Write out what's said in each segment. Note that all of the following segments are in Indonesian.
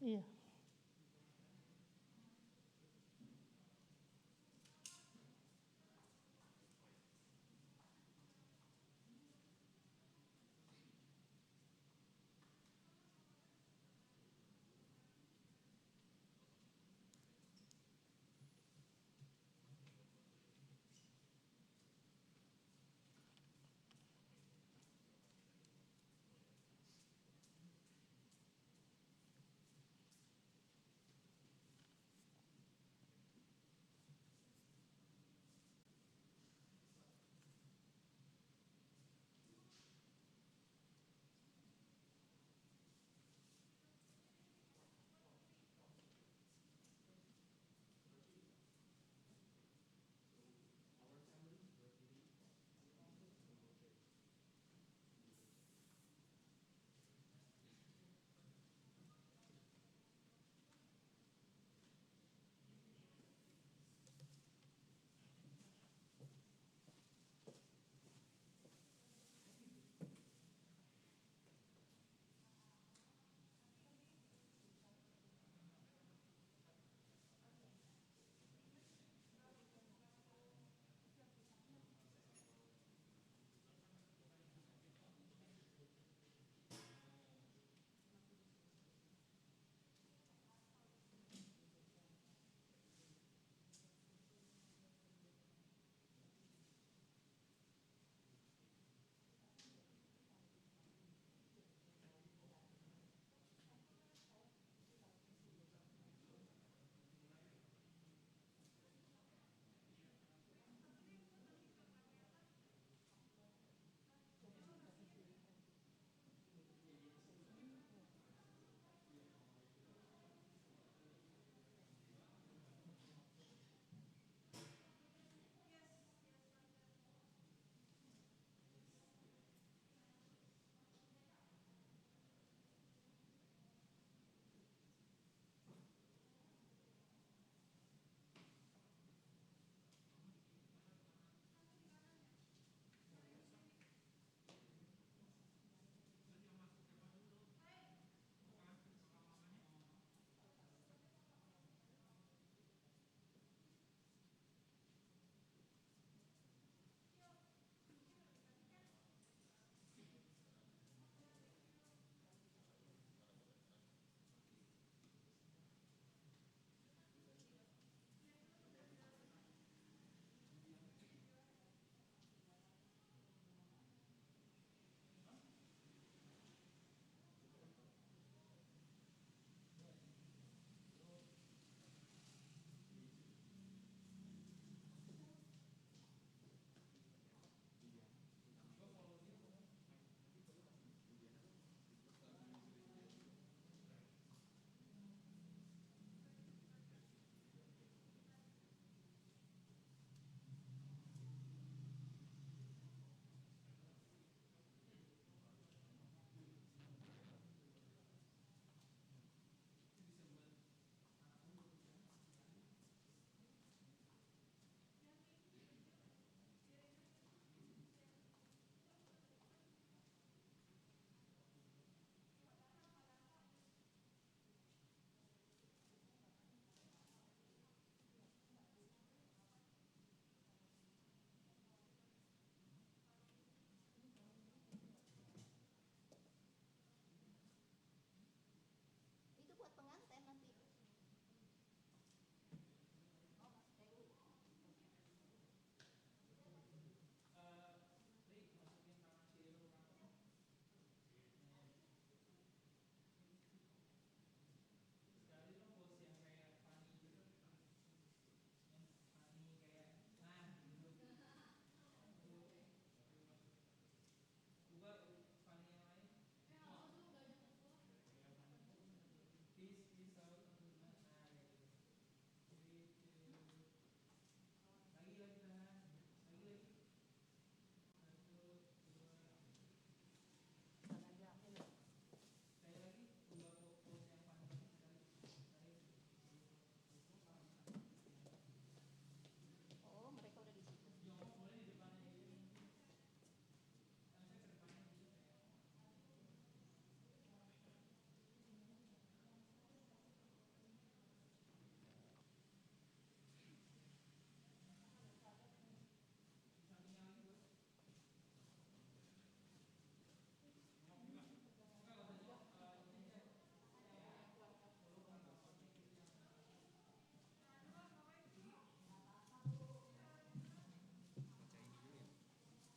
Iya.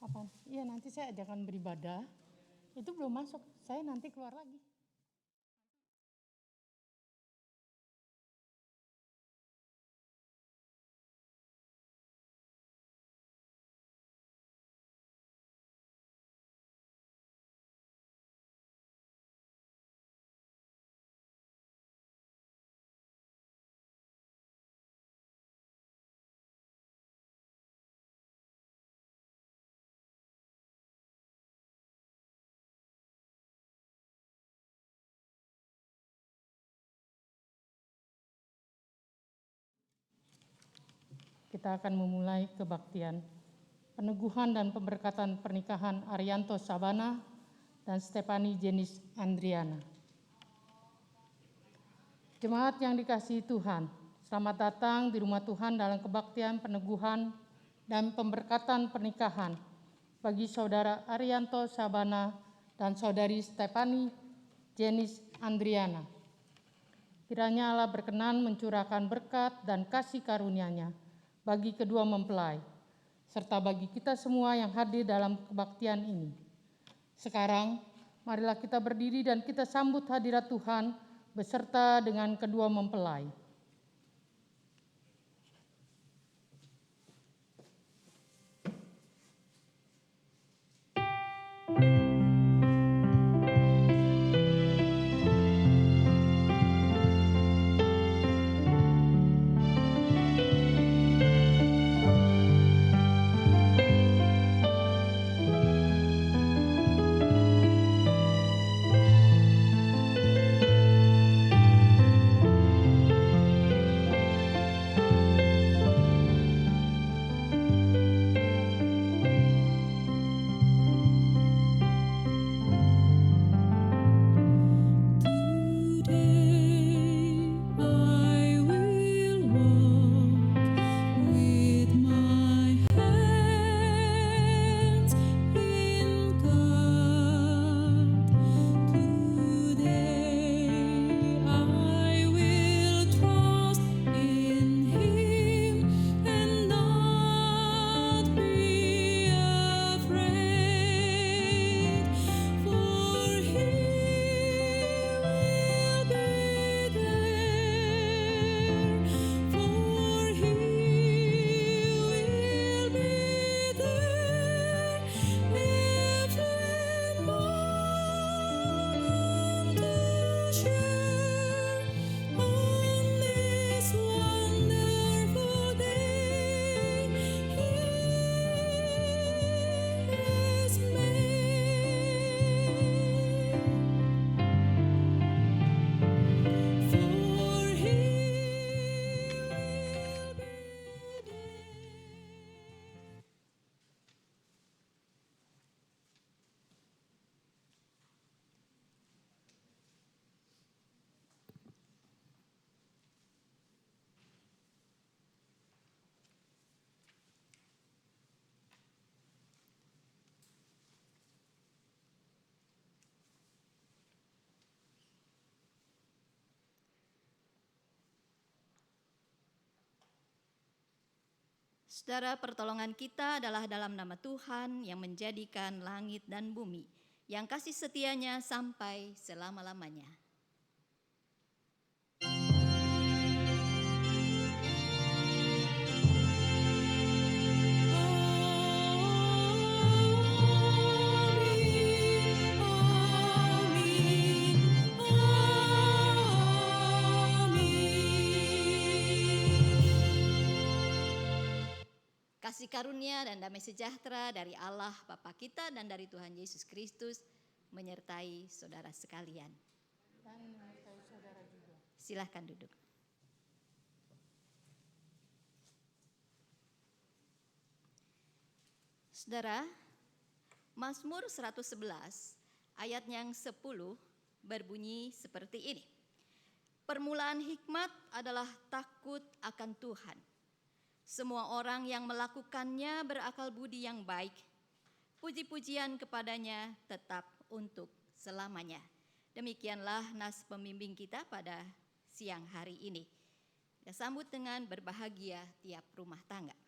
Apa? Iya, nanti saya ajakan beribadah. Itu belum masuk, saya nanti keluar lagi. Kita akan memulai kebaktian peneguhan dan pemberkatan pernikahan Arianto Sabana dan Stefani Jenis Andriana. Jemaat yang dikasihi Tuhan, selamat datang di rumah Tuhan dalam kebaktian peneguhan dan pemberkatan pernikahan bagi saudara Arianto Sabana dan saudari Stefani Jenis Andriana. Kiranya Allah berkenan mencurahkan berkat dan kasih karunia-Nya bagi kedua mempelai, serta bagi kita semua yang hadir dalam kebaktian ini. Sekarang, marilah kita berdiri dan kita sambut hadirat Tuhan beserta dengan kedua mempelai. Saudara, pertolongan kita adalah dalam nama Tuhan yang menjadikan langit dan bumi, yang kasih setianya sampai selama-lamanya. Kasih karunia dan damai sejahtera dari Allah Bapa kita dan dari Tuhan Yesus Kristus menyertai saudara sekalian. Dan menyertai saudara juga. Silahkan duduk. Saudara, Mazmur 111 ayat yang 10 berbunyi seperti ini. Permulaan hikmat adalah takut akan Tuhan. Semua orang yang melakukannya berakal budi yang baik. Puji-pujian kepadanya tetap untuk selamanya. Demikianlah nas pembimbing kita pada siang hari ini. Kita sambut dengan berbahagia tiap rumah tangga.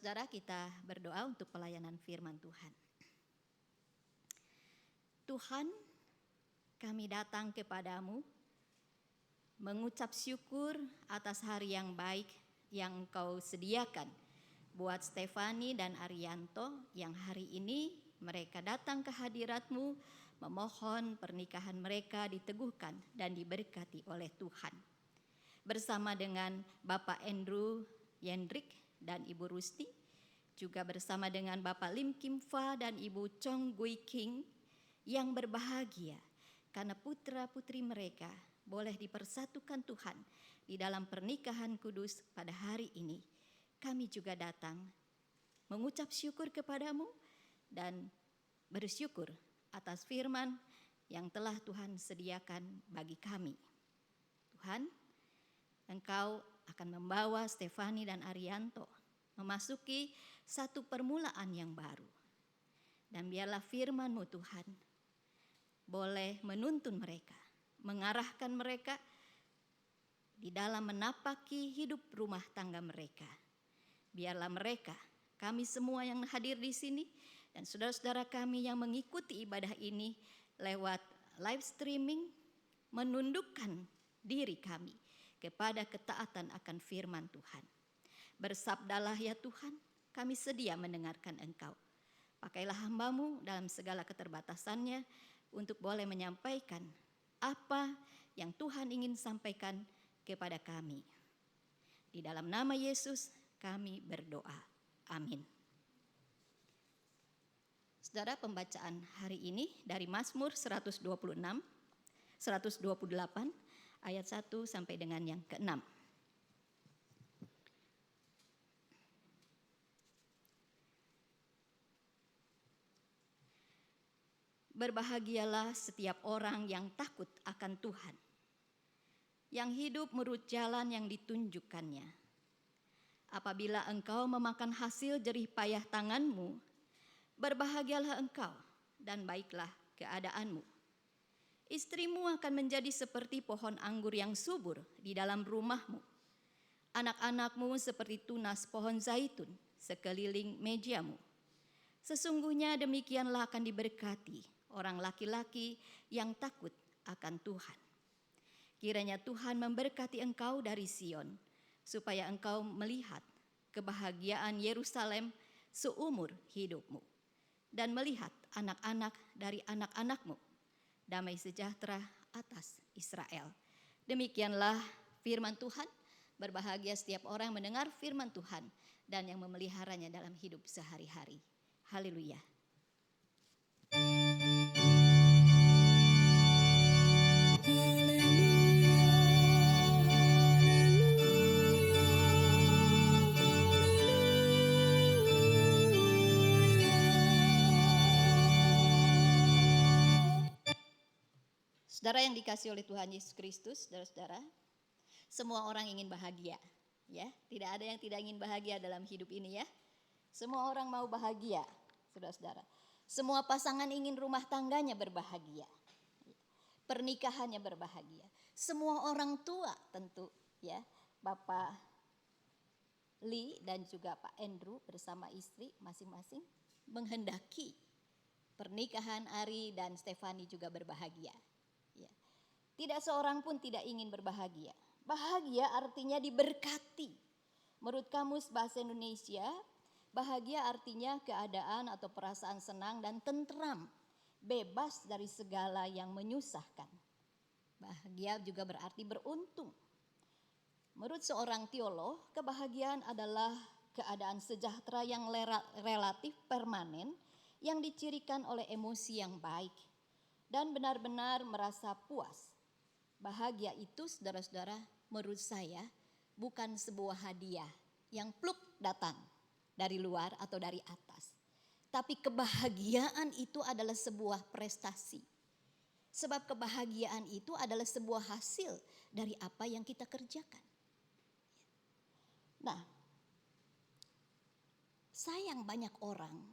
Saudara-saudara, kita berdoa untuk pelayanan firman Tuhan. Tuhan, kami datang kepadamu mengucap syukur atas hari yang baik yang Engkau sediakan buat Stefani dan Arianto yang hari ini mereka datang ke hadirat-Mu memohon pernikahan mereka diteguhkan dan diberkati oleh Tuhan. Bersama dengan Bapak Andrew Yendrik dan Ibu Rusti, juga bersama dengan Bapak Lim Kim Fa dan Ibu Chong Gui King yang berbahagia karena putra-putri mereka boleh dipersatukan Tuhan di dalam pernikahan kudus pada hari ini. Kami juga datang mengucap syukur kepadamu dan bersyukur atas firman yang telah Tuhan sediakan bagi kami. Tuhan, Engkau akan membawa Stefani dan Arianto memasuki satu permulaan yang baru. Dan biarlah firman-Mu Tuhan boleh menuntun mereka, mengarahkan mereka di dalam menapaki hidup rumah tangga mereka. Biarlah mereka, kami semua yang hadir di sini, dan saudara-saudara kami yang mengikuti ibadah ini lewat live streaming, menundukkan diri kami kepada ketaatan akan firman Tuhan. Bersabdalah ya Tuhan, kami sedia mendengarkan Engkau. Pakailah hamba-Mu dalam segala keterbatasannya untuk boleh menyampaikan apa yang Tuhan ingin sampaikan kepada kami. Di dalam nama Yesus kami berdoa. Amin. Saudara, pembacaan hari ini dari Mazmur 128 ayat 1 sampai dengan yang ke-6. Berbahagialah setiap orang yang takut akan Tuhan, yang hidup menurut jalan yang ditunjukkannya. Apabila engkau memakan hasil jerih payah tanganmu, berbahagialah engkau dan baiklah keadaanmu. Istrimu akan menjadi seperti pohon anggur yang subur di dalam rumahmu. Anak-anakmu seperti tunas pohon zaitun sekeliling mejamu. Sesungguhnya demikianlah akan diberkati orang laki-laki yang takut akan Tuhan. Kiranya Tuhan memberkati engkau dari Sion, supaya engkau melihat kebahagiaan Yerusalem seumur hidupmu, dan melihat anak-anak dari anak-anakmu, damai sejahtera atas Israel. Demikianlah firman Tuhan. Berbahagia setiap orang yang mendengar firman Tuhan dan yang memeliharanya dalam hidup sehari-hari. Haleluya. Saudara yang dikasihi oleh Tuhan Yesus Kristus, saudara-saudara, semua orang ingin bahagia, ya. Tidak ada yang tidak ingin bahagia dalam hidup ini, ya. Semua orang mau bahagia, saudara-saudara. Semua pasangan ingin rumah tangganya berbahagia, pernikahannya berbahagia. Semua orang tua tentu, ya, Bapak Lee dan juga Pak Andrew bersama istri masing-masing menghendaki pernikahan Ari dan Stefani juga berbahagia. Tidak seorang pun tidak ingin berbahagia. Bahagia artinya diberkati. Menurut Kamus Bahasa Indonesia, bahagia artinya keadaan atau perasaan senang dan tentram, bebas dari segala yang menyusahkan. Bahagia juga berarti beruntung. Menurut seorang teolog, kebahagiaan adalah keadaan sejahtera yang relatif permanen yang dicirikan oleh emosi yang baik dan benar-benar merasa puas. Bahagia itu, saudara-saudara, menurut saya bukan sebuah hadiah yang pluk datang dari luar atau dari atas. Tapi kebahagiaan itu adalah sebuah prestasi. Sebab kebahagiaan itu adalah sebuah hasil dari apa yang kita kerjakan. Nah, sayang banyak orang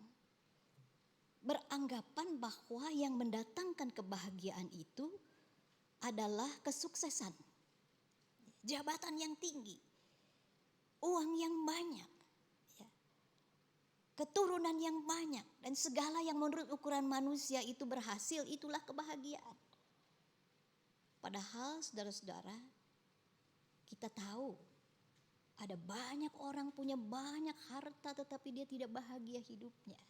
beranggapan bahwa yang mendatangkan kebahagiaan itu adalah kesuksesan, jabatan yang tinggi, uang yang banyak. keturunan yang banyak, dan segala yang menurut ukuran manusia itu berhasil, itulah kebahagiaan. Padahal saudara-saudara, kita tahu ada banyak orang punya banyak harta tetapi dia tidak bahagia hidupnya.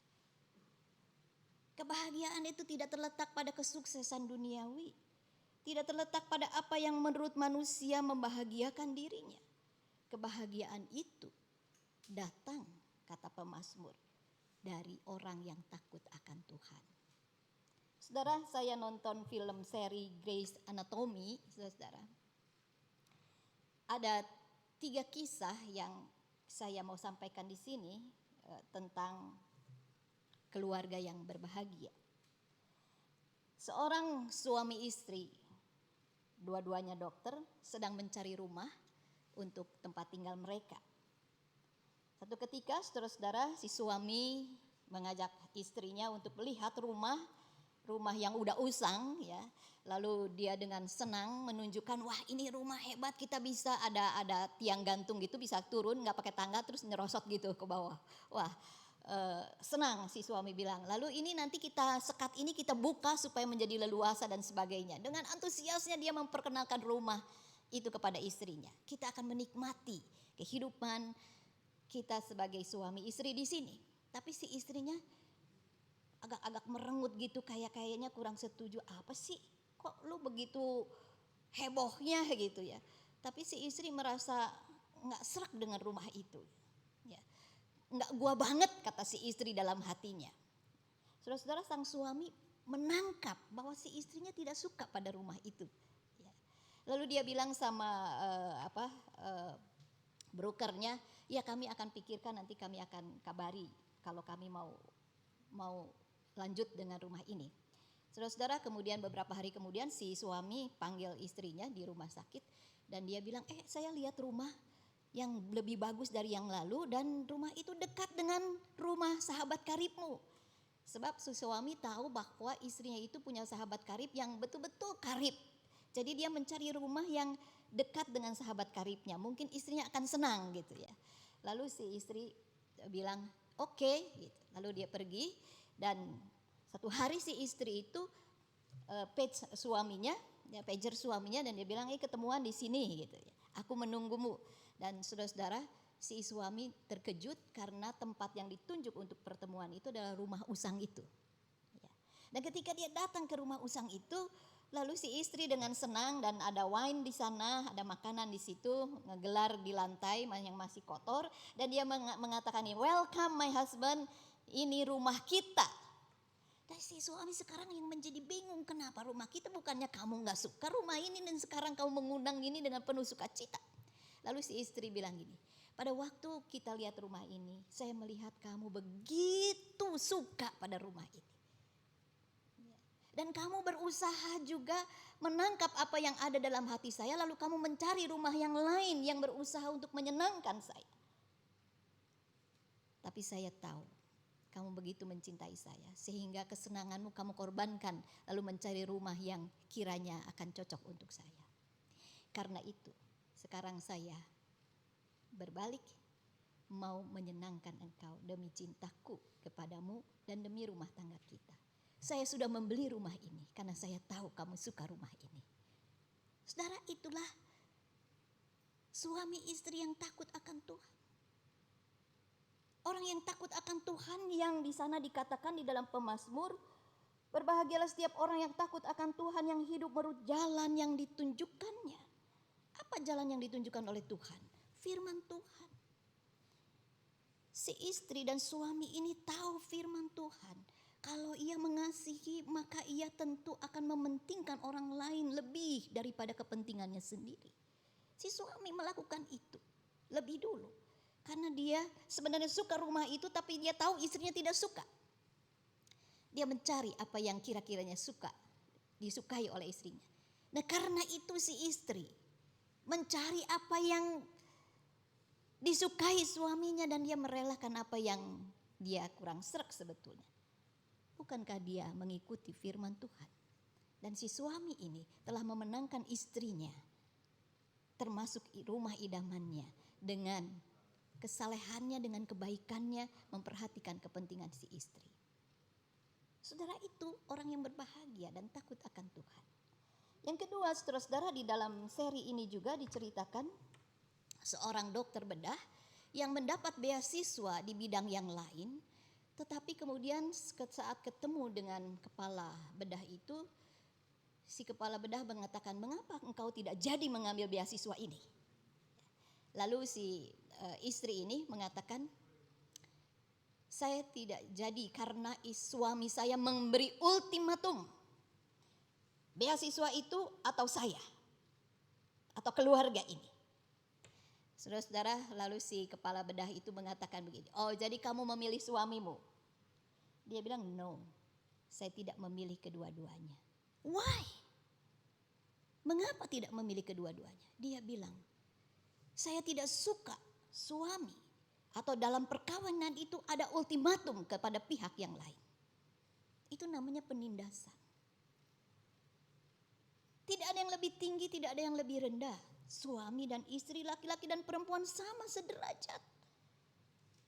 Kebahagiaan itu tidak terletak pada kesuksesan duniawi. Tidak terletak pada apa yang menurut manusia membahagiakan dirinya. Kebahagiaan itu datang, kata pemazmur, dari orang yang takut akan Tuhan. Saudara, saya nonton film seri Grey's Anatomy, saudara. Ada 3 kisah yang saya mau sampaikan di sini tentang keluarga yang berbahagia. Seorang suami istri, dua-duanya dokter, sedang mencari rumah untuk tempat tinggal mereka. Satu ketika, saudara-saudara, si suami mengajak istrinya untuk melihat rumah yang udah usang, ya. Lalu dia dengan senang menunjukkan, wah ini rumah hebat, kita bisa ada tiang gantung gitu, bisa turun nggak pakai tangga terus nyerosot gitu ke bawah. Wah, senang si suami bilang. Lalu ini nanti kita sekat ini kita buka supaya menjadi leluasa dan sebagainya. Dengan antusiasnya dia memperkenalkan rumah itu kepada istrinya. Kita akan menikmati kehidupan kita sebagai suami istri di sini. Tapi si istrinya agak merengut gitu, kayaknya kurang setuju. Apa sih, kok lu begitu hebohnya gitu ya. Tapi si istri merasa gak serak dengan rumah itu ya. Gak gua banget, kata si istri dalam hatinya. Saudara-saudara, sang suami menangkap bahwa si istrinya tidak suka pada rumah itu ya. Lalu dia bilang sama brokernya, ya kami akan pikirkan, nanti kami akan kabari kalau kami mau lanjut dengan rumah ini. Saudara-saudara, kemudian beberapa hari kemudian si suami panggil istrinya di rumah sakit dan dia bilang, saya lihat rumah yang lebih bagus dari yang lalu dan rumah itu dekat dengan rumah sahabat karibmu. Sebab si suami tahu bahwa istrinya itu punya sahabat karib yang betul-betul karib. Jadi dia mencari rumah yang dekat dengan sahabat karibnya. Mungkin istrinya akan senang gitu ya. Lalu si istri bilang, oke, gitu. Lalu dia pergi. Dan satu hari si istri itu pager suaminya dan dia bilang, ketemuan di sini gitu ya. Aku menunggumu. Dan saudara-saudara, si suami terkejut karena tempat yang ditunjuk untuk pertemuan itu adalah rumah usang itu. Ya. Dan ketika dia datang ke rumah usang itu, lalu si istri dengan senang dan ada wine di sana, ada makanan di situ, ngegelar di lantai yang masih kotor dan dia mengatakan, welcome my husband. Ini rumah kita. Dan si suami sekarang yang menjadi bingung, kenapa rumah kita, bukannya kamu gak suka rumah ini dan sekarang kamu mengundang ini dengan penuh sukacita. Lalu si istri bilang gini, pada waktu kita lihat rumah ini, saya melihat kamu begitu suka pada rumah ini. Dan kamu berusaha juga menangkap apa yang ada dalam hati saya, lalu kamu mencari rumah yang lain yang berusaha untuk menyenangkan saya. Tapi saya tahu kamu begitu mencintai saya sehingga kesenanganmu kamu korbankan lalu mencari rumah yang kiranya akan cocok untuk saya. Karena itu sekarang saya berbalik mau menyenangkan engkau demi cintaku kepadamu dan demi rumah tangga kita. Saya sudah membeli rumah ini karena saya tahu kamu suka rumah ini. Saudara, itulah suami istri yang takut akan Tuhan. Orang yang takut akan Tuhan yang di sana dikatakan di dalam pemazmur, berbahagialah setiap orang yang takut akan Tuhan, yang hidup menurut jalan yang ditunjukkannya. Apa jalan yang ditunjukkan oleh Tuhan? Firman Tuhan. Si istri dan suami ini tahu firman Tuhan. Kalau ia mengasihi, maka ia tentu akan mementingkan orang lain lebih daripada kepentingannya sendiri. Si suami melakukan itu lebih dulu. Karena dia sebenarnya suka rumah itu, tapi dia tahu istrinya tidak suka. Dia mencari apa yang kira-kiranya disukai oleh istrinya. Nah, karena itu si istri mencari apa yang disukai suaminya dan dia merelakan apa yang dia kurang srek sebetulnya. Bukankah dia mengikuti firman Tuhan? Dan si suami ini telah memenangkan istrinya, termasuk rumah idamannya, dengan kesalehannya, dengan kebaikannya, memperhatikan kepentingan si istri. Saudara, itu orang yang berbahagia dan takut akan Tuhan. Yang kedua, saudara-saudara, di dalam seri ini juga diceritakan seorang dokter bedah yang mendapat beasiswa di bidang yang lain, tetapi kemudian saat ketemu dengan kepala bedah itu, si kepala bedah mengatakan, "Mengapa engkau tidak jadi mengambil beasiswa ini?" Lalu si istri ini mengatakan, "Saya tidak jadi karena suami saya memberi ultimatum. Beasiswa itu atau saya, atau keluarga ini." Saudara-saudara, lalu si kepala bedah itu mengatakan begini, "Oh, jadi kamu memilih suamimu?" Dia bilang, "No, saya tidak memilih kedua-duanya." Why? Mengapa tidak memilih kedua-duanya? Dia bilang, "Saya tidak suka suami atau dalam perkawinan itu ada ultimatum kepada pihak yang lain. Itu namanya penindasan. Tidak ada yang lebih tinggi, tidak ada yang lebih rendah. Suami dan istri, laki-laki dan perempuan sama sederajat.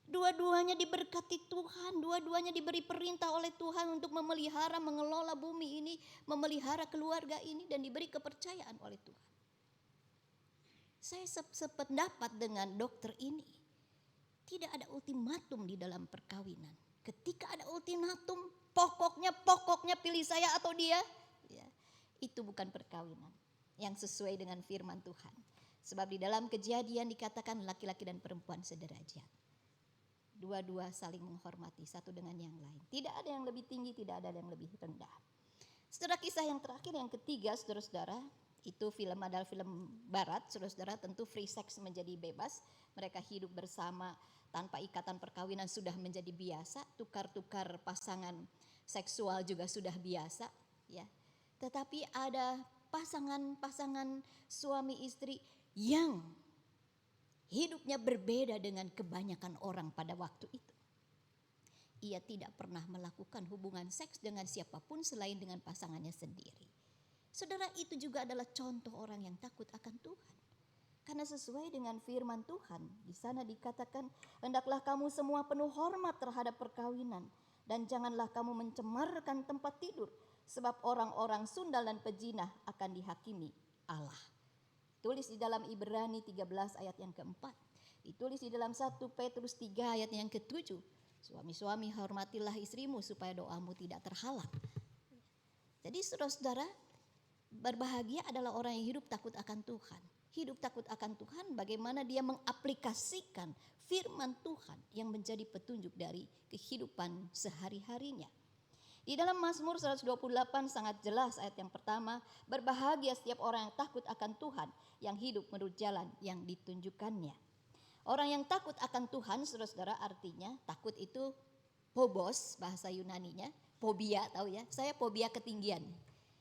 Dua-duanya diberkati Tuhan, dua-duanya diberi perintah oleh Tuhan untuk memelihara, mengelola bumi ini, memelihara keluarga ini, dan diberi kepercayaan oleh Tuhan." Saya sependapat dengan dokter ini. Tidak ada ultimatum di dalam perkawinan. Ketika ada ultimatum, pokoknya pilih saya atau dia, ya, itu bukan perkawinan yang sesuai dengan firman Tuhan. Sebab di dalam Kejadian dikatakan laki-laki dan perempuan sederajat. Dua-dua saling menghormati satu dengan yang lain. Tidak ada yang lebih tinggi, tidak ada yang lebih rendah. Saudara, kisah yang terakhir, yang ketiga, saudara-saudara, itu adalah film barat, saudara-saudara, tentu free sex menjadi bebas. Mereka hidup bersama tanpa ikatan perkawinan sudah menjadi biasa, tukar-tukar pasangan seksual juga sudah biasa, ya. Tetapi ada pasangan-pasangan suami istri yang hidupnya berbeda dengan kebanyakan orang pada waktu itu. Ia tidak pernah melakukan hubungan seks dengan siapapun selain dengan pasangannya sendiri. Saudara, itu juga adalah contoh orang yang takut akan Tuhan. Karena sesuai dengan firman Tuhan, di sana dikatakan, "Hendaklah kamu semua penuh hormat terhadap perkawinan, dan janganlah kamu mencemarkan tempat tidur, sebab orang-orang sundal dan pejinah akan dihakimi Allah." Tulis di dalam Ibrani 13 ayat yang keempat. Ditulis di dalam 1 Petrus 3 ayat yang ketujuh. "Suami-suami, hormatilah istrimu supaya doamu tidak terhalang." Jadi saudara-saudara, berbahagia adalah orang yang hidup takut akan Tuhan. Hidup takut akan Tuhan bagaimana dia mengaplikasikan firman Tuhan yang menjadi petunjuk dari kehidupan sehari-harinya. Di dalam Mazmur 128 sangat jelas ayat yang pertama, "Berbahagia setiap orang yang takut akan Tuhan, yang hidup menurut jalan yang ditunjukkannya." Orang yang takut akan Tuhan, saudara-saudara, artinya takut itu phobos, bahasa Yunaninya, fobia, tahu ya? Saya fobia ketinggian.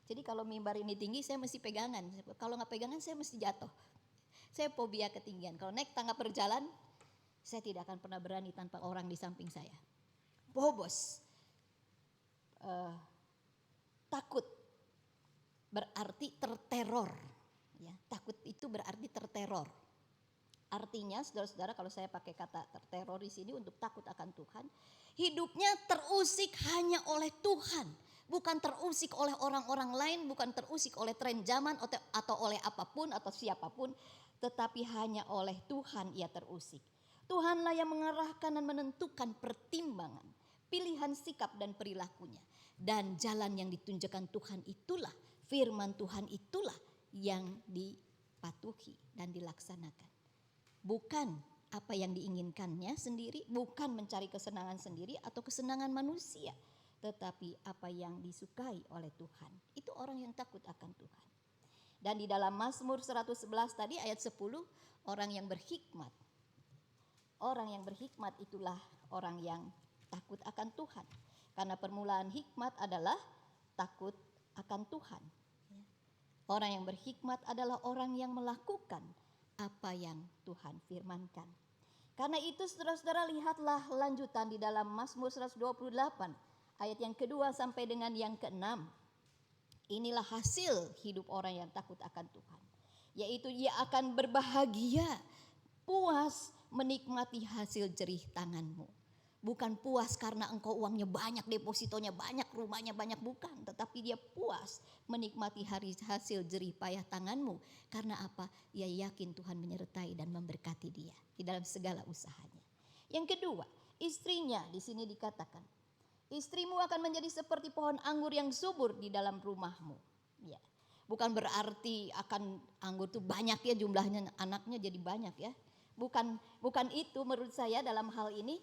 Jadi kalau mimbar ini tinggi, saya mesti pegangan. Kalau nggak pegangan, saya mesti jatuh. Saya fobia ketinggian. Kalau naik tangga berjalan, saya tidak akan pernah berani tanpa orang di samping saya. Phobos. Takut berarti terteror, ya. Takut itu berarti terteror. Artinya, saudara-saudara, kalau saya pakai kata terteror di sini untuk takut akan Tuhan, hidupnya terusik hanya oleh Tuhan, bukan terusik oleh orang-orang lain, bukan terusik oleh tren zaman atau oleh apapun atau siapapun, tetapi hanya oleh Tuhan ia terusik. Tuhanlah yang mengarahkan dan menentukan pertimbangan, pilihan sikap dan perilakunya. Dan jalan yang ditunjukkan Tuhan itulah, firman Tuhan itulah yang dipatuhi dan dilaksanakan. Bukan apa yang diinginkannya sendiri, bukan mencari kesenangan sendiri atau kesenangan manusia, tetapi apa yang disukai oleh Tuhan. Itu orang yang takut akan Tuhan. Dan di dalam Mazmur 111 tadi ayat 10, orang yang berhikmat. Orang yang berhikmat itulah orang yang takut akan Tuhan. Karena permulaan hikmat adalah takut akan Tuhan. Orang yang berhikmat adalah orang yang melakukan apa yang Tuhan firmankan. Karena itu saudara-saudara, lihatlah lanjutan di dalam Mazmur 128 ayat yang kedua sampai dengan yang keenam. Inilah hasil hidup orang yang takut akan Tuhan, yaitu ia akan berbahagia, puas, menikmati hasil jerih tanganmu. Bukan puas karena engkau uangnya banyak, depositonya banyak, rumahnya banyak, bukan. Tetapi dia puas menikmati hasil jerih payah tanganmu. Karena apa? Ia yakin Tuhan menyertai dan memberkati dia di dalam segala usahanya. Yang kedua, istrinya di sini dikatakan, istrimu akan menjadi seperti pohon anggur yang subur di dalam rumahmu. Ya. Bukan berarti akan anggur itu banyak ya jumlahnya, anaknya jadi banyak ya. Bukan itu menurut saya dalam hal ini.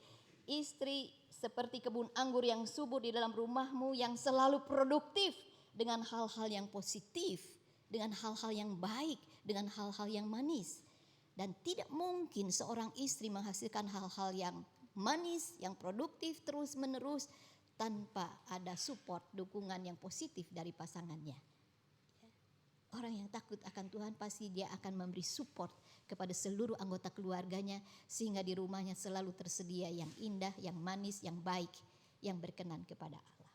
Istri seperti kebun anggur yang subur di dalam rumahmu, yang selalu produktif dengan hal-hal yang positif, dengan hal-hal yang baik, dengan hal-hal yang manis. Dan tidak mungkin seorang istri menghasilkan hal-hal yang manis, yang produktif terus menerus tanpa ada support, dukungan yang positif dari pasangannya. Orang yang takut akan Tuhan pasti dia akan memberi support kepada seluruh anggota keluarganya, sehingga di rumahnya selalu tersedia yang indah, yang manis, yang baik, yang berkenan kepada Allah.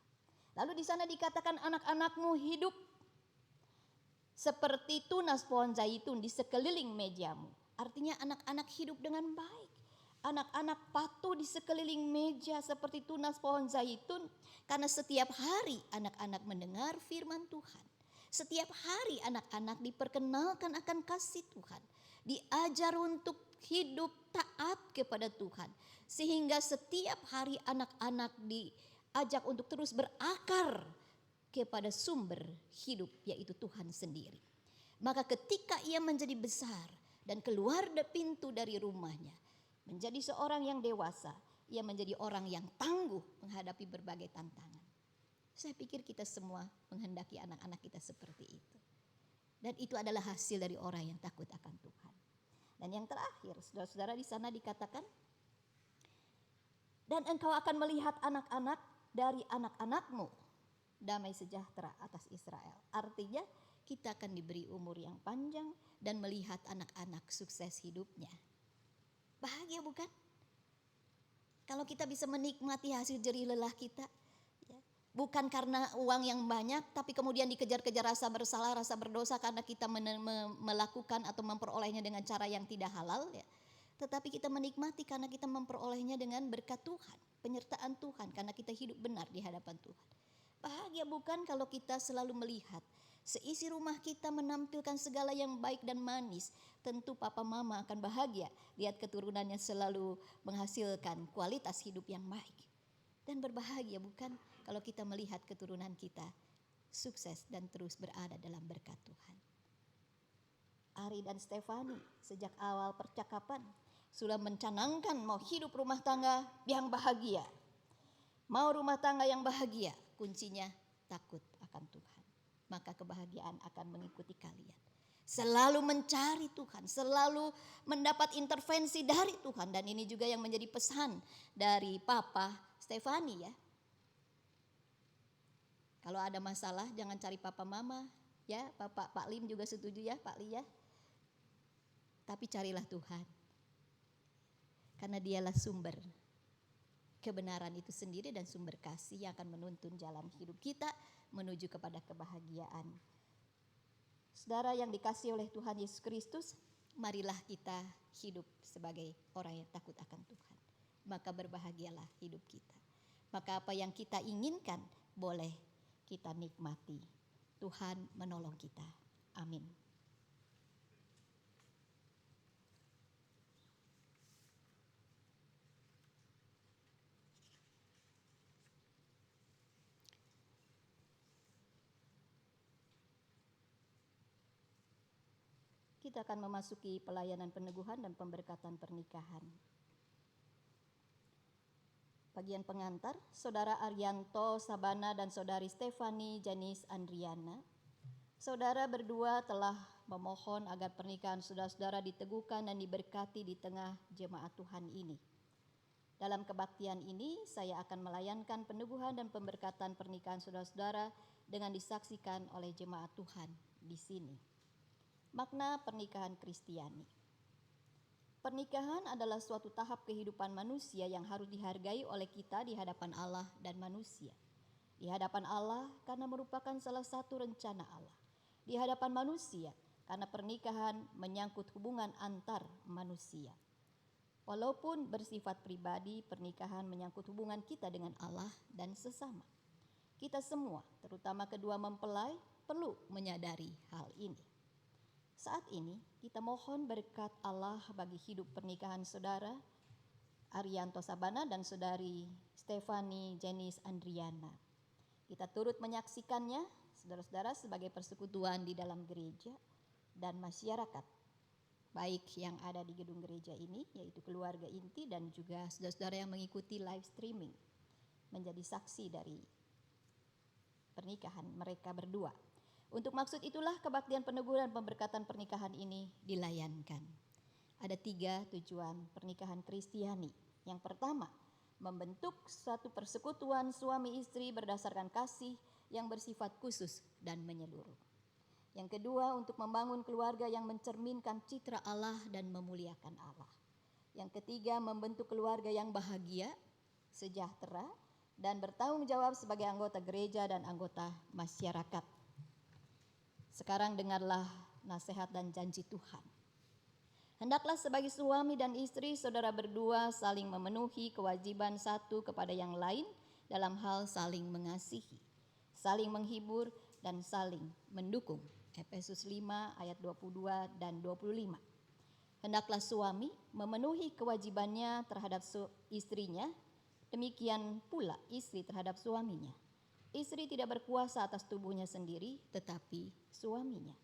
Lalu di sana dikatakan anak-anakmu hidup seperti tunas pohon zaitun di sekeliling mejamu. Artinya anak-anak hidup dengan baik. Anak-anak patuh di sekeliling meja seperti tunas pohon zaitun, karena setiap hari anak-anak mendengar firman Tuhan. Setiap hari anak-anak diperkenalkan akan kasih Tuhan. Diajar untuk hidup taat kepada Tuhan. Sehingga setiap hari anak-anak diajak untuk terus berakar kepada sumber hidup, yaitu Tuhan sendiri. Maka ketika ia menjadi besar dan keluar pintu dari rumahnya, menjadi seorang yang dewasa, ia menjadi orang yang tangguh menghadapi berbagai tantangan. Saya pikir kita semua menghendaki anak-anak kita seperti itu. Dan itu adalah hasil dari orang yang takut akan Tuhan. Dan yang terakhir, saudara-saudara, di sana dikatakan, dan engkau akan melihat anak-anak dari anak-anakmu, damai sejahtera atas Israel. Artinya kita akan diberi umur yang panjang dan melihat anak-anak sukses hidupnya. Bahagia bukan? Kalau kita bisa menikmati hasil jerih lelah kita. Bukan karena uang yang banyak, tapi kemudian dikejar-kejar rasa bersalah, rasa berdosa karena kita melakukan atau memperolehnya dengan cara yang tidak halal. Ya. Tetapi kita menikmati karena kita memperolehnya dengan berkat Tuhan, penyertaan Tuhan, karena kita hidup benar di hadapan Tuhan. Bahagia bukan kalau kita selalu melihat seisi rumah kita menampilkan segala yang baik dan manis. Tentu papa mama akan bahagia lihat keturunannya selalu menghasilkan kualitas hidup yang baik. Dan berbahagia bukan kalau kita melihat keturunan kita sukses dan terus berada dalam berkat Tuhan. Ari dan Stefani sejak awal percakapan sudah mencanangkan mau hidup rumah tangga yang bahagia. Mau rumah tangga yang bahagia, kuncinya takut akan Tuhan. Maka kebahagiaan akan mengikuti kalian. Selalu mencari Tuhan, selalu mendapat intervensi dari Tuhan. Dan ini juga yang menjadi pesan dari Papa Stefani ya. Kalau ada masalah jangan cari papa mama ya, Pak Lim juga setuju ya, Pak Lia. Tapi carilah Tuhan. Karena dialah sumber kebenaran itu sendiri dan sumber kasih yang akan menuntun jalan hidup kita menuju kepada kebahagiaan. Saudara yang dikasihi oleh Tuhan Yesus Kristus, marilah kita hidup sebagai orang yang takut akan Tuhan. Maka berbahagialah hidup kita. Maka apa yang kita inginkan boleh kita nikmati. Tuhan menolong kita. Amin. Kita akan memasuki pelayanan peneguhan dan pemberkatan pernikahan. Bagian pengantar, Saudara Arianto Sabana dan Saudari Stefani Janis Andriana. Saudara berdua telah memohon agar pernikahan saudara-saudara diteguhkan dan diberkati di tengah jemaat Tuhan ini. Dalam kebaktian ini, saya akan melayankan peneguhan dan pemberkatan pernikahan saudara-saudara dengan disaksikan oleh jemaat Tuhan di sini. Makna pernikahan Kristiani. Pernikahan adalah suatu tahap kehidupan manusia yang harus dihargai oleh kita di hadapan Allah dan manusia. Di hadapan Allah karena merupakan salah satu rencana Allah. Di hadapan manusia karena pernikahan menyangkut hubungan antar manusia. Walaupun bersifat pribadi, pernikahan menyangkut hubungan kita dengan Allah dan sesama. Kita semua, terutama kedua mempelai, perlu menyadari hal ini. Saat ini kita mohon berkat Allah bagi hidup pernikahan saudara Arianto Sabana dan saudari Stefani Jenis Andriana. Kita turut menyaksikannya, saudara-saudara, sebagai persekutuan di dalam gereja dan masyarakat, baik yang ada di gedung gereja ini, yaitu keluarga inti, dan juga saudara-saudara yang mengikuti live streaming, menjadi saksi dari pernikahan mereka berdua. Untuk maksud itulah kebaktian peneguhan dan pemberkatan pernikahan ini dilayankan. Ada 3 tujuan pernikahan Kristiani. Yang pertama, membentuk suatu persekutuan suami istri berdasarkan kasih yang bersifat khusus dan menyeluruh. Yang kedua, untuk membangun keluarga yang mencerminkan citra Allah dan memuliakan Allah. Yang ketiga, membentuk keluarga yang bahagia, sejahtera, dan bertanggung jawab sebagai anggota gereja dan anggota masyarakat. Sekarang dengarlah nasihat dan janji Tuhan. Hendaklah sebagai suami dan istri saudara berdua saling memenuhi kewajiban satu kepada yang lain dalam hal saling mengasihi, saling menghibur, dan saling mendukung. Efesus 5 ayat 22 dan 25. Hendaklah suami memenuhi kewajibannya terhadap istrinya, demikian pula istri terhadap suaminya. Istri tidak berkuasa atas tubuhnya sendiri, tetapi suaminya.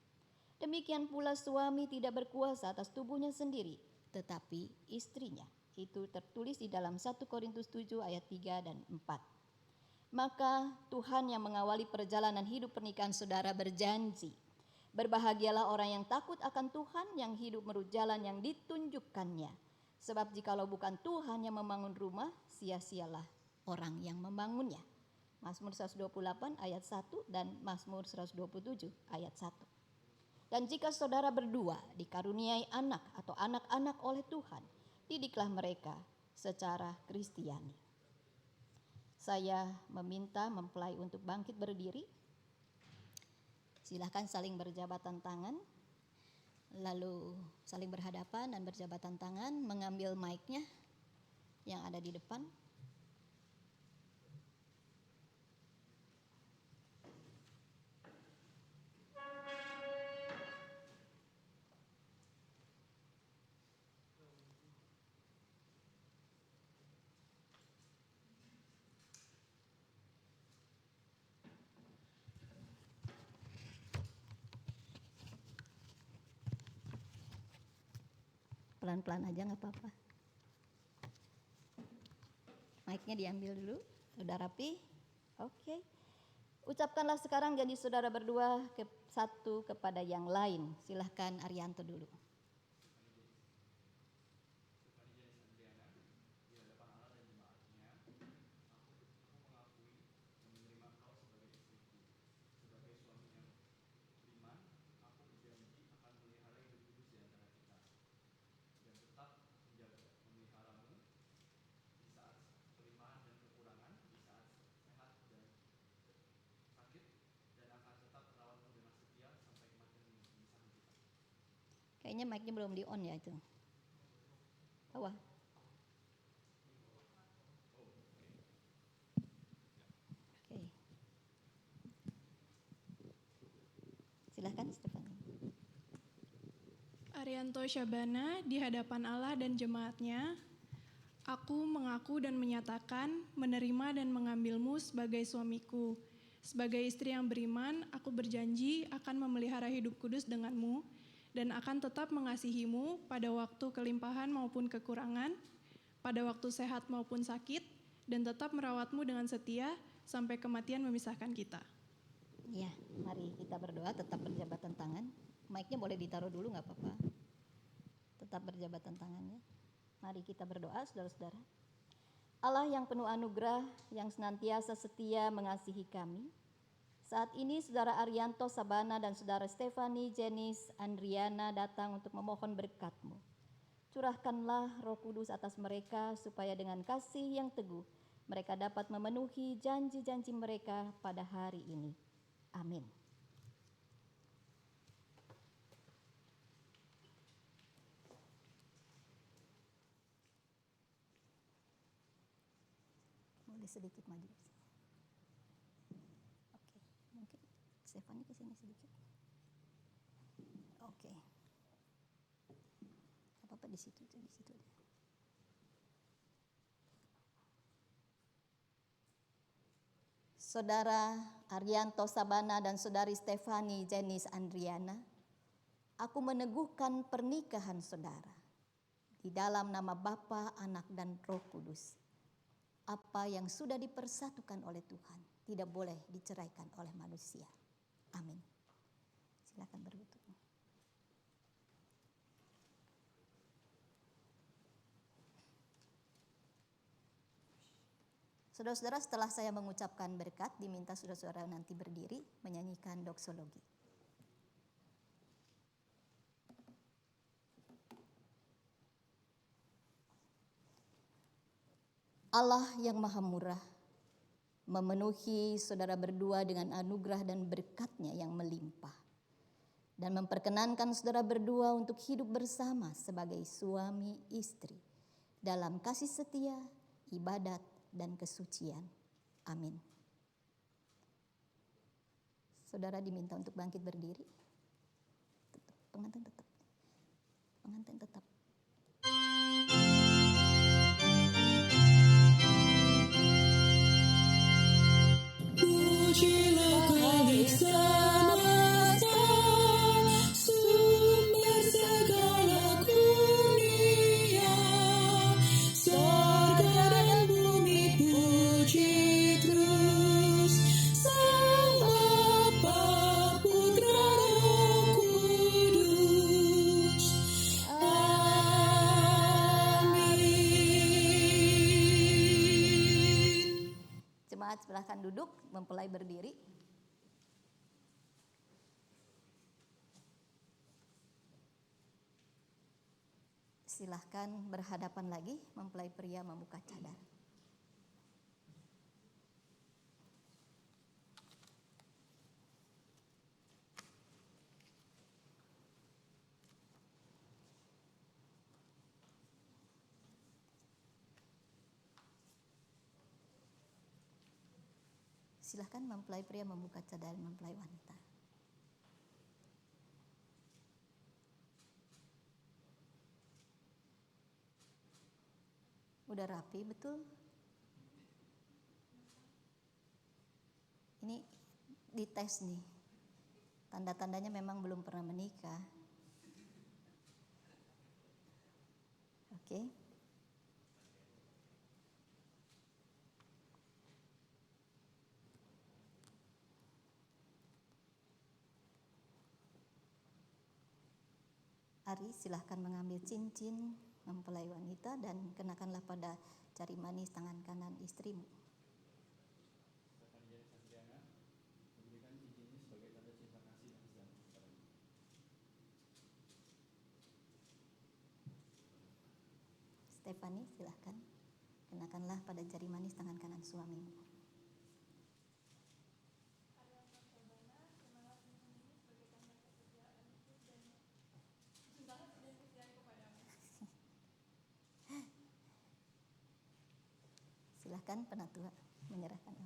Demikian pula suami tidak berkuasa atas tubuhnya sendiri, tetapi istrinya. Itu tertulis di dalam 1 Korintus 7 ayat 3 dan 4. Maka Tuhan yang mengawali perjalanan hidup pernikahan saudara berjanji, berbahagialah orang yang takut akan Tuhan, yang hidup menurut jalan yang ditunjukkannya. Sebab jikalau bukan Tuhan yang membangun rumah, sia-sialah orang yang membangunnya. Mazmur 128 ayat 1 dan Mazmur 127 ayat 1. Dan jika saudara berdua dikaruniai anak atau anak-anak oleh Tuhan, didiklah mereka secara Kristiani. Saya meminta mempelai untuk bangkit berdiri. Silakan saling berjabatan tangan, lalu saling berhadapan dan berjabatan tangan, mengambil mic-nya yang ada di depan. Pelan-pelan aja, nggak apa-apa. Mic-nya diambil dulu, sudah rapi. Oke. Ucapkanlah sekarang janji saudara berdua satu kepada yang lain. Silahkan Arianto dulu. Kayaknya mic-nya belum di on ya itu. Bawah. Oke. Silahkan Stefani. Arianto Sabana, di hadapan Allah dan jemaatnya, aku mengaku dan menyatakan menerima dan mengambilmu sebagai suamiku. Sebagai istri yang beriman, aku berjanji akan memelihara hidup kudus denganmu dan akan tetap mengasihimu pada waktu kelimpahan maupun kekurangan, pada waktu sehat maupun sakit, dan tetap merawatmu dengan setia sampai kematian memisahkan kita. Ya, mari kita berdoa, tetap berjabatan tangan. Mic-nya boleh ditaruh dulu, nggak apa-apa. Tetap berjabatan tangannya. Mari kita berdoa, saudara-saudara. Allah yang penuh anugerah, yang senantiasa setia mengasihi kami. Saat ini saudara Arianto Sabana dan saudara Stefani Jenis Andriana datang untuk memohon berkat-Mu. Curahkanlah Roh Kudus atas mereka supaya dengan kasih yang teguh mereka dapat memenuhi janji-janji mereka pada hari ini. Amin. sedikit maju. Oke, mungkin Stefani ke sini sedikit. Oke. Apa-apa di situ. Saudara Arianto Sabana dan Saudari Stefani Jenis Andriana, aku meneguhkan pernikahan saudara di dalam nama Bapa, Anak, dan Roh Kudus. Apa yang sudah dipersatukan oleh Tuhan tidak boleh diceraikan oleh manusia. Amin. Silakan berlutut. Saudara-saudara, setelah saya mengucapkan berkat, diminta saudara-saudara nanti berdiri menyanyikan doksologi. Allah yang maha murah memenuhi saudara berdua dengan anugerah dan berkat-Nya yang melimpah, dan memperkenankan saudara berdua untuk hidup bersama sebagai suami istri dalam kasih setia, ibadat, dan kesucian. Amin. Saudara diminta untuk bangkit berdiri. Pengantin tetap. Pujilah Kali semesta, sumber segala kurnia, sorga dan bumi puji terus Sang Bapa, Putra, Roh Kudus. Amin. Jemaat silakan duduk, mempelai berdiri. Silahkan berhadapan lagi, mempelai pria membuka cadar. Silahkan mempelai pria membuka cadar mempelai wanita. Udah rapi betul? Ini dites nih. Tanda-tandanya memang belum pernah menikah. Oke. Ari, silahkan mengambil cincin mempelai wanita dan kenakanlah pada jari manis tangan kanan istrimu. Stefani, silahkan kenakanlah pada jari manis tangan kanan suamimu. Silahkan penatua menyerahkan.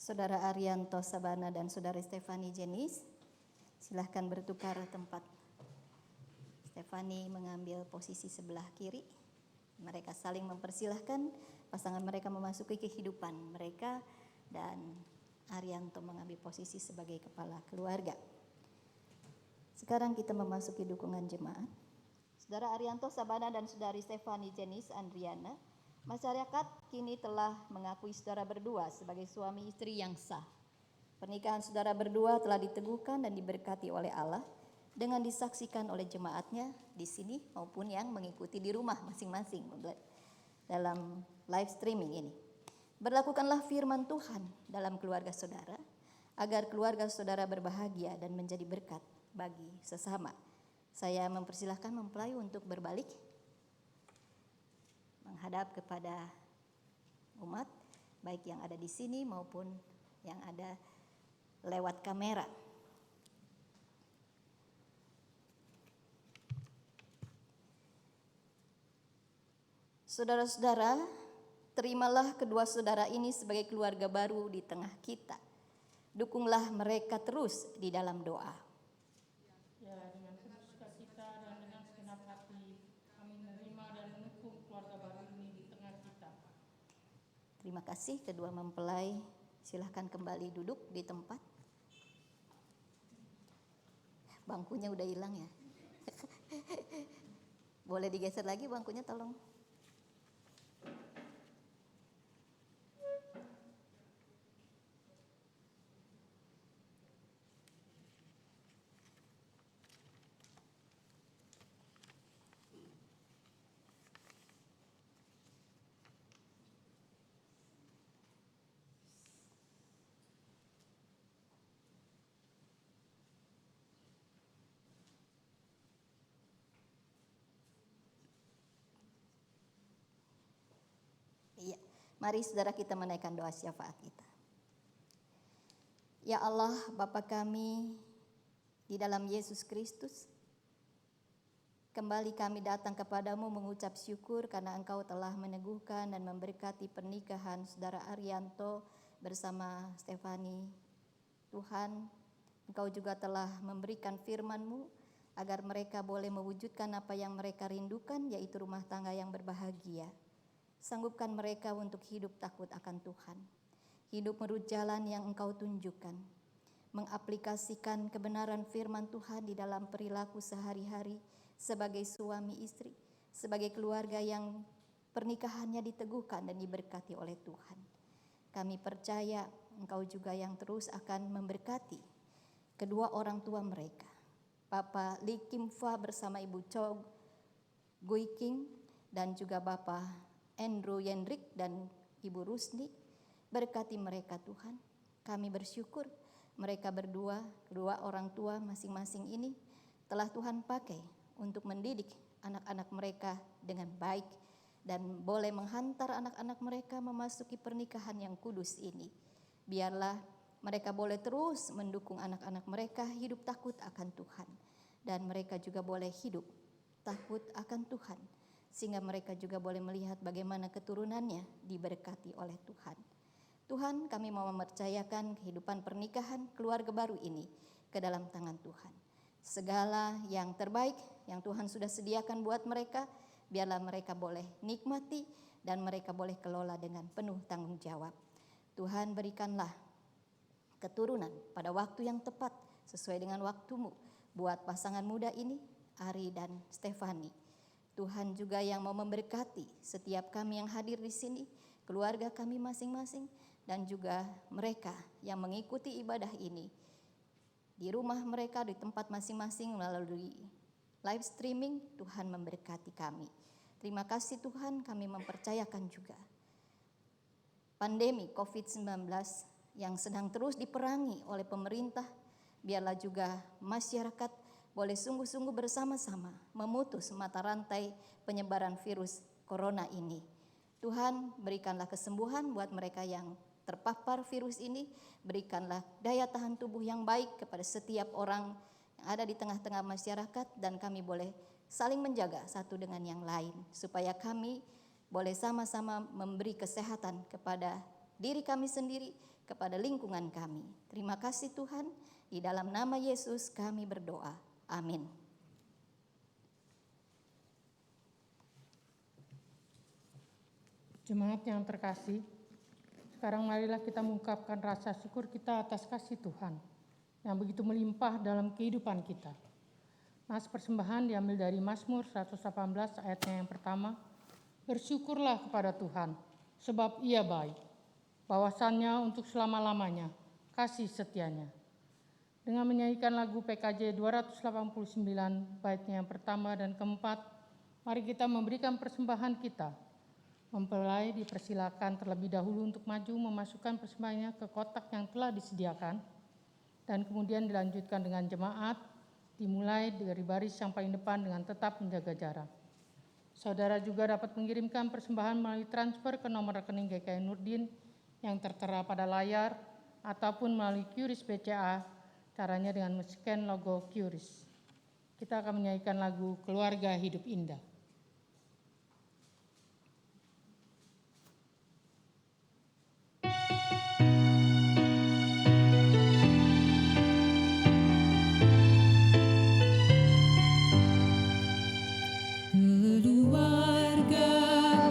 Saudara Arianto Sabana dan Saudari Stefani Jenis, silahkan bertukar tempat. Stefani mengambil posisi sebelah kiri. Mereka saling mempersilahkan pasangan mereka memasuki kehidupan mereka, dan Arianto mengambil posisi sebagai kepala keluarga. Sekarang kita memasuki dukungan jemaat. Saudara Arianto Sabana dan Saudari Stefani Jenis Andriana, masyarakat kini telah mengakui saudara berdua sebagai suami istri yang sah. Pernikahan saudara berdua telah diteguhkan dan diberkati oleh Allah dengan disaksikan oleh jemaatnya di sini maupun yang mengikuti di rumah masing-masing dalam live streaming ini. Berlakukanlah firman Tuhan dalam keluarga saudara, agar keluarga saudara berbahagia dan menjadi berkat bagi sesama. Saya mempersilahkan mempelai untuk berbalik, menghadap kepada umat, baik yang ada di sini maupun yang ada lewat kamera. Saudara-saudara, terimalah kedua saudara ini sebagai keluarga baru di tengah kita. Dukunglah mereka terus di dalam doa. Ya, dengan penuh sukacita dan dengan segenap hati, kami menerima dan mendukung keluarga baru ini di tengah kita. Terima kasih kedua mempelai. Silahkan kembali duduk di tempat. Bangkunya udah hilang ya. Boleh digeser lagi bangkunya tolong. Iya, mari saudara kita menaikkan doa syafaat kita. Ya Allah, Bapa kami di dalam Yesus Kristus, kembali kami datang kepadamu mengucap syukur karena Engkau telah meneguhkan dan memberkati pernikahan saudara Arianto bersama Stefani. Tuhan, Engkau juga telah memberikan firman-Mu agar mereka boleh mewujudkan apa yang mereka rindukan, yaitu rumah tangga yang berbahagia. Sanggupkan mereka untuk hidup takut akan Tuhan, hidup menurut jalan yang Engkau tunjukkan, mengaplikasikan kebenaran firman Tuhan di dalam perilaku sehari-hari sebagai suami istri, sebagai keluarga yang pernikahannya diteguhkan dan diberkati oleh Tuhan. Kami percaya Engkau juga yang terus akan memberkati kedua orang tua mereka, Bapak Lee Kim Fa bersama Ibu Cho Gui King, dan juga Bapak Andrew Yendrik dan Ibu Rusni. Berkati mereka Tuhan. Kami bersyukur mereka berdua, kedua orang tua masing-masing ini telah Tuhan pakai untuk mendidik anak-anak mereka dengan baik dan boleh menghantar anak-anak mereka memasuki pernikahan yang kudus ini. Biarlah mereka boleh terus mendukung anak-anak mereka hidup takut akan Tuhan, dan mereka juga boleh hidup takut akan Tuhan, sehingga mereka juga boleh melihat bagaimana keturunannya diberkati oleh Tuhan. Tuhan, kami mau mempercayakan kehidupan pernikahan keluarga baru ini ke dalam tangan Tuhan. Segala yang terbaik yang Tuhan sudah sediakan buat mereka, biarlah mereka boleh nikmati dan mereka boleh kelola dengan penuh tanggung jawab. Tuhan, berikanlah keturunan pada waktu yang tepat sesuai dengan waktu-Mu buat pasangan muda ini, Ari dan Stefani. Tuhan juga yang mau memberkati setiap kami yang hadir di sini, keluarga kami masing-masing, dan juga mereka yang mengikuti ibadah ini di rumah mereka, di tempat masing-masing melalui live streaming. Tuhan memberkati kami. Terima kasih Tuhan, kami mempercayakan juga pandemi COVID-19 yang sedang terus diperangi oleh pemerintah. Biarlah juga masyarakat boleh sungguh-sungguh bersama-sama memutus mata rantai penyebaran virus corona ini. Tuhan, berikanlah kesembuhan buat mereka yang terpapar virus ini. Berikanlah daya tahan tubuh yang baik kepada setiap orang yang ada di tengah-tengah masyarakat, dan kami boleh saling menjaga satu dengan yang lain, supaya kami boleh sama-sama memberi kesehatan kepada diri kami sendiri, kepada lingkungan kami. Terima kasih Tuhan, di dalam nama Yesus kami berdoa. Amin. Jemaat yang terkasih, sekarang marilah kita mengungkapkan rasa syukur kita atas kasih Tuhan yang begitu melimpah dalam kehidupan kita. Nas persembahan diambil dari Mazmur 118 ayatnya yang pertama. Bersyukurlah kepada Tuhan, sebab Ia baik, bahwasannya untuk selama-lamanya kasih setianya. Dengan menyanyikan lagu PKJ 289 baitnya yang pertama dan keempat, mari kita memberikan persembahan kita. Mempelai dipersilakan terlebih dahulu untuk maju memasukkan persembahannya ke kotak yang telah disediakan, dan kemudian dilanjutkan dengan jemaat, dimulai dari baris yang paling depan dengan tetap menjaga jarak. Saudara juga dapat mengirimkan persembahan melalui transfer ke nomor rekening GKI Nurdin yang tertera pada layar, ataupun melalui QRIS BCA, caranya dengan men-scan logo QRIS. Kita akan menyanyikan lagu Keluarga Hidup Indah. Keluarga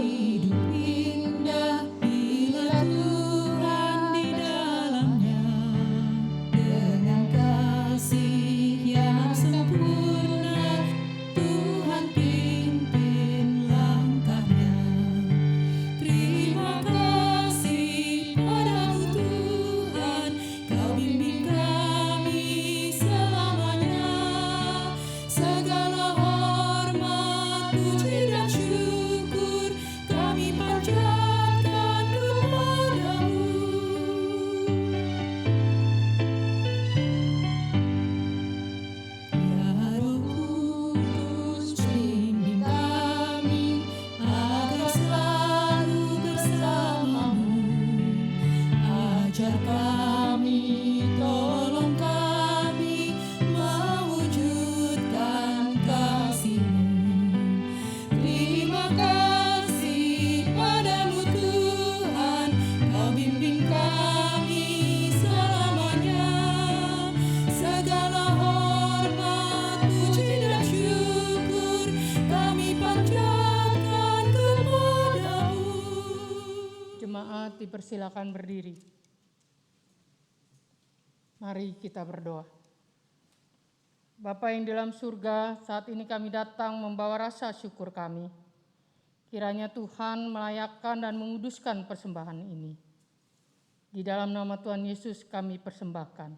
hidup indah bila Tuhan di dalamnya, dengan kasih yang sempurna Tuhan pimpin langkahnya. Terima kasih padamu Tuhan, Kau bimbing kami selamanya. Segala hormat, puji dan syukur kami panjatkan kepadamu. Ya Roh Kudus, bimbing kami agar selalu bersamamu. Ajar kami, tolong kami mewujudkan kasih-Mu. Terima kasih padamu Tuhan, Kau bimbing kami selamanya. Segala hormat, puji dan syukur kami panjatkan kepadamu. Jemaat dipersilakan berdiri. Mari kita berdoa. Bapa yang di dalam surga, saat ini kami datang membawa rasa syukur kami. Kiranya Tuhan melayakkan dan menguduskan persembahan ini. Di dalam nama Tuhan Yesus kami persembahkan.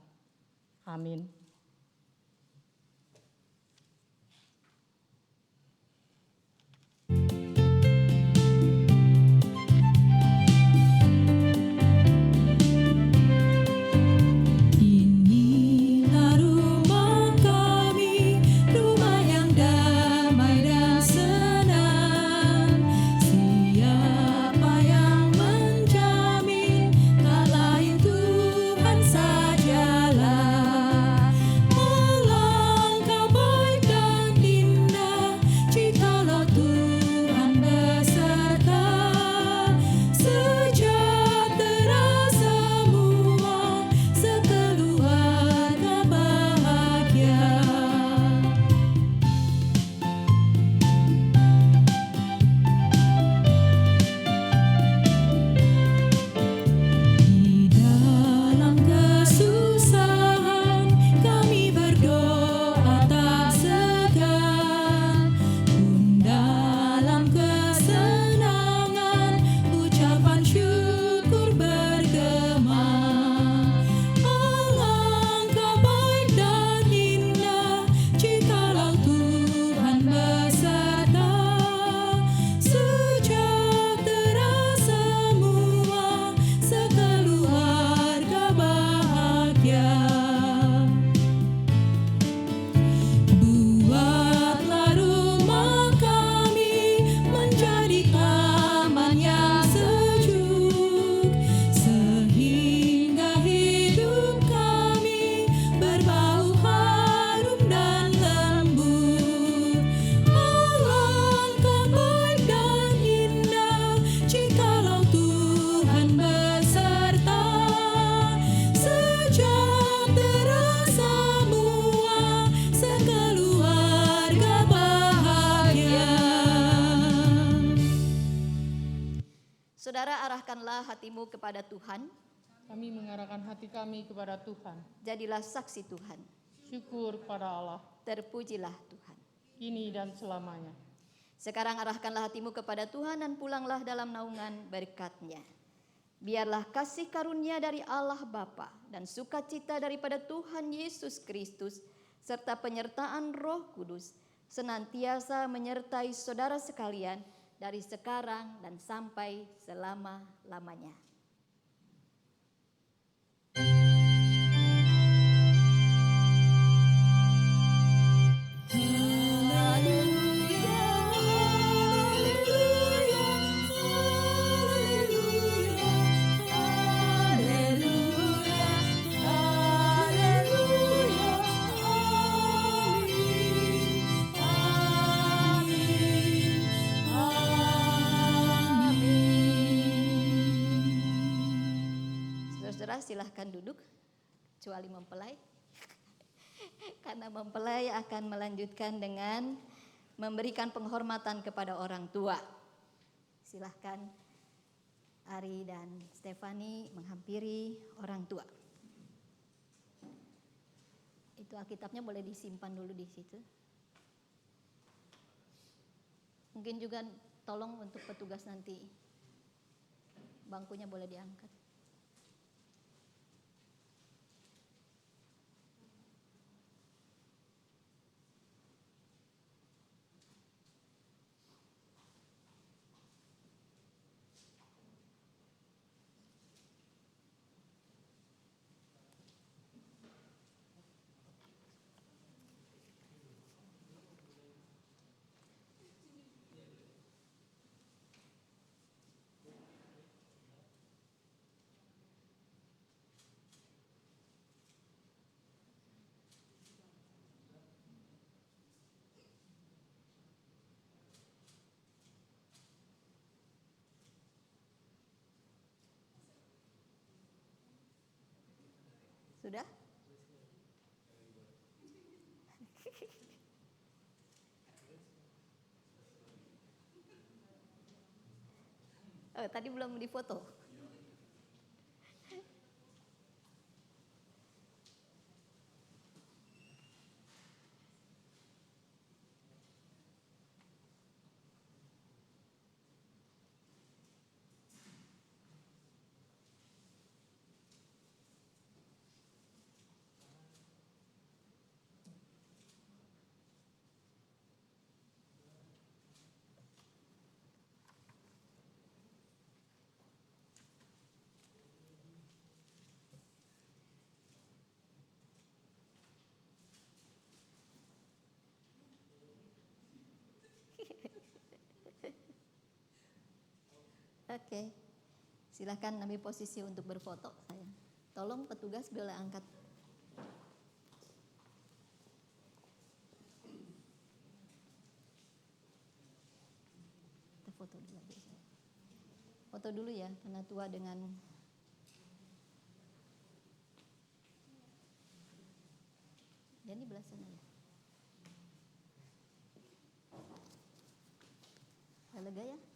Amin. Inilah rumah kami, rumah yang damai dan senang. Siapa yang menjamin? Tak lain Tuhan sajalah. Alangkah baik dan indah jikalau Tuhan beserta. Sejahtera semua, sekeluarga bahagia. Di dalam kesusahan kami berdoa tak segan, pun dalam kesenangan ucapan syukur bergema. Alangkah baik dan indah jikalau Tuhan beserta. Sejahtera semua, sekeluarga bahagia. Buatlah rumah kami menjadi taman yang sejuk, sehingga hidup kami berbau harum dan lembut. Alangkah baik dan indah jikalau Tuhan beserta. Sejahtera semua, sekeluarga bahagia. Saudara, arahkanlah hatimu kepada Tuhan, Kami mengarahkan hati kami kepada Tuhan. jadilah saksi Tuhan, Syukur pada Allah, terpujilah Tuhan. kini dan selamanya. Sekarang arahkanlah hatimu kepada Tuhan dan pulanglah dalam naungan berkat-Nya. Biarlah kasih karunia dari Allah Bapa dan sukacita daripada Tuhan Yesus Kristus serta penyertaan Roh Kudus senantiasa menyertai saudara sekalian dari sekarang dan sampai selama-lamanya. Saudara-saudara silahkan duduk, kecuali mempelai. Karena mempelai akan melanjutkan dengan memberikan penghormatan kepada orang tua. Silahkan Ari dan Stefani menghampiri orang tua. Itu Alkitabnya boleh disimpan dulu di situ. Mungkin juga tolong untuk petugas nanti bangkunya boleh diangkat. Sudah? Oh, tadi belum difoto. Oke, silahkan ambil posisi untuk berfoto. Saya tolong petugas boleh angkat. Kita foto dulu aja. Foto dulu ya, karena tua dengan Jadi belah sana ya. Lega ya?